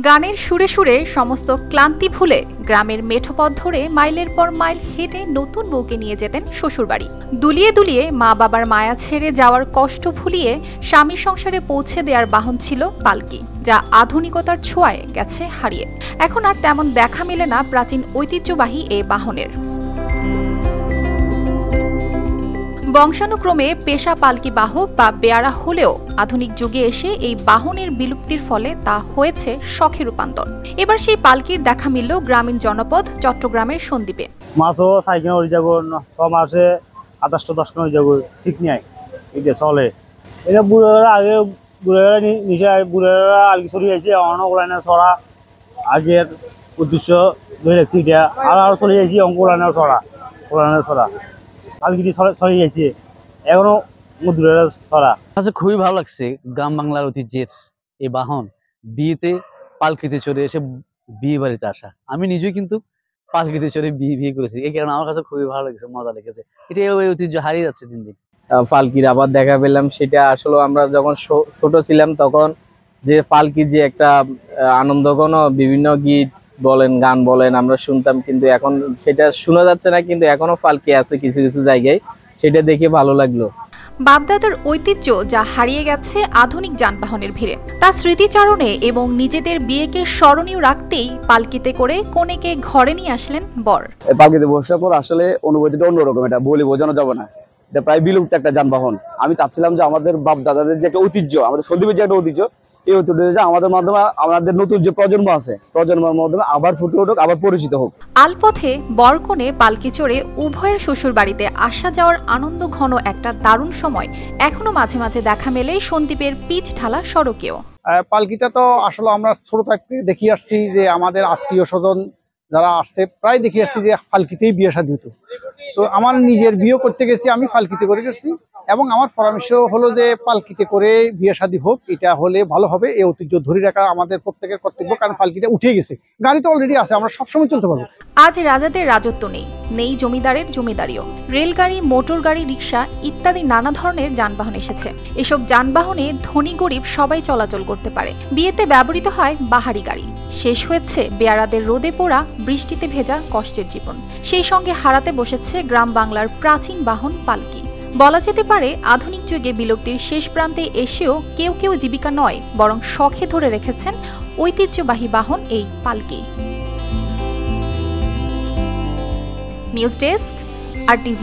গানের সুরে সুরে সমস্ত ক্লান্তি ভুলে গ্রামের মেঠোপথ ধরে মাইলের পর মাইল হেঁটে নতুন বউকে নিয়ে যেতেন শ্বশুরবাড়ি। দুলিয়ে দুলিয়ে মা বাবার মায়া ছেড়ে যাওয়ার কষ্ট ভুলিয়ে স্বামীর সংসারে পৌঁছে দেওয়ার বাহন ছিল পালকি, যা আধুনিকতার ছোঁয়ায় গেছে হারিয়ে। এখন আর তেমন দেখা মেলে না প্রাচীন ঐতিহ্যবাহী এ বাহনের। বংশানুক্রমে পেশা পালকি বাহক বা বেয়ারা হলেও আধুনিক যুগে এসে এই বাহনের বিলুপ্তির ফলে তা হয়েছে শখে রূপান্তর। এবার সেই পালকির দেখা মিলল গ্রামীণ জনপদ চট্টগ্রামের সন্দ্বীপে। মাছও সাইকেল হয়ে যাব 6 মাসে 28-10 হয়ে যাব, ঠিক নাই এটা চলে। এটা বুড়োরা আগে বুড়োরা নিচে বুড়োরা আলগি ছড়ি যাইছে, অনলাইনে ছড়া আগের উদ্দেশ্য ধরে রাখছি, এটা আর চলে যাইছি অঙ্কলাইনে ছড়া ছড়া আলগিটি ছড়িয়ে যাইছে, এখনো মুদ্রা ছড়া। আচ্ছা, খুবই ভালো লাগছে গ্রাম বাংলার ঐতিহ্যের এই বাহন বিয়েতে পালকিতে চড়ে এসে বিয়ে বাড়িতে আসা। আমি নিজেই কিন্তু পালকিতে চড়ে বিয়ে করেছি, এই কারণে আমার কাছে খুবই ভালো লেগেছে, মজা লেগেছে। এটা ওই ঐতিহ্য হারিয়ে যাচ্ছে দিন দিন। পালকির আবার দেখা পেলাম, সেটা আসলে আমরা যখন ছোট ছিলাম তখন যে পালকির যে একটা আনন্দঘন বিভিন্ন গীত বলেন গান বলেন আমরা শুনতাম, কিন্তু এখন সেটা শোনা যাচ্ছে না, কিন্তু এখনো পালকি আছে কিছু কিছু জায়গায়, সেটা দেখে ভালো লাগলো। বাপদাদার ঐতিহ্য যা হারিয়ে গেছে আধুনিক যানবাহনের ভিড়ে, তা স্মৃতিচারণে এবং নিজেদের বিয়েকে স্মরণীয় রাখতেই পালকিতে করে কনেকে ঘরে নিয়ে আসলেন বর। পালকিতে বসার পর আসলে অনুভূতিটা অন্যরকম, এটা বলে বোঝানো যাবে না, এটা প্রায় বিলুপ্ত একটা যানবাহন। আমি চাচ্ছিলাম যে আমাদের বাপ দাদাদের যে একটা ঐতিহ্য, আমাদের সন্দীপের যে একটা ঐতিহ্য, এই ঐতিহ্য আমাদের মাধ্যমে আমাদের নতুন যে প্রজন্ম আছে, প্রজন্মের মাধ্যমে আবার ফুটে উঠুক, আবার পরিচিত হোক। আলপথে বরকনে পালকি চড়ে উভয়ের শ্বশুর বাড়িতে আসা যাওয়ার আনন্দ ঘন একটা দারুণ সময় এখনো মাঝে মাঝে দেখা মেলে সন্দ্বীপের পিচ ঢালা সড়কেও। পালকিটা তো আসলে আমরা ছোট থাকতে দেখি আসছি যে আমাদের আত্মীয় স্বজন যারা আসছে প্রায় দেখি আসছি যে পালকিতেই বিয়ে শাদী হতো। তো আমার নিজের বিয়ে করতে গেছি, আমি পালকিতে করে গেছি, এবং আমার পরামর্শ হলো যে পালকিতে করে বিয়ে শাদী হোক, এটা হলে ভালো হবে। এই ঐতিহ্য ধরে রাখা আমাদের প্রত্যেকের কর্তব্য, কারণ পালকিটা উঠে গেছে, গাড়ি তো অলরেডি আছে, আমরা সবসময় চলতে পারবো। আজ রাজাদের রাজত্ব নেই, নেই জমিদারের জমিদারিও। রেলগাড়ি, মোটর গাড়ি, রিক্সা ইত্যাদি নানা ধরনের যানবাহন এসেছে। এসব যানবাহনে ধনী গরিব সবাই চলাচল করতে পারে। বিয়েতে ব্যবহৃত হয় বাহারি গাড়ি। শেষ হয়েছে বেয়ারাদের রোদে পোড়া, বৃষ্টিতে ভেজা কষ্টের জীবন। সেই সঙ্গে হারাতে বসেছে গ্রাম বাংলার প্রাচীন বাহন পালকি। বলা যেতে পারে আধুনিক যুগে বিলুপ্তির শেষ প্রান্তে এসেও কেউ কেউ জীবিকা নয়, বরং শখে ধরে রেখেছেন ঐতিহ্যবাহী বাহন এই পালকি। News desk, RTV।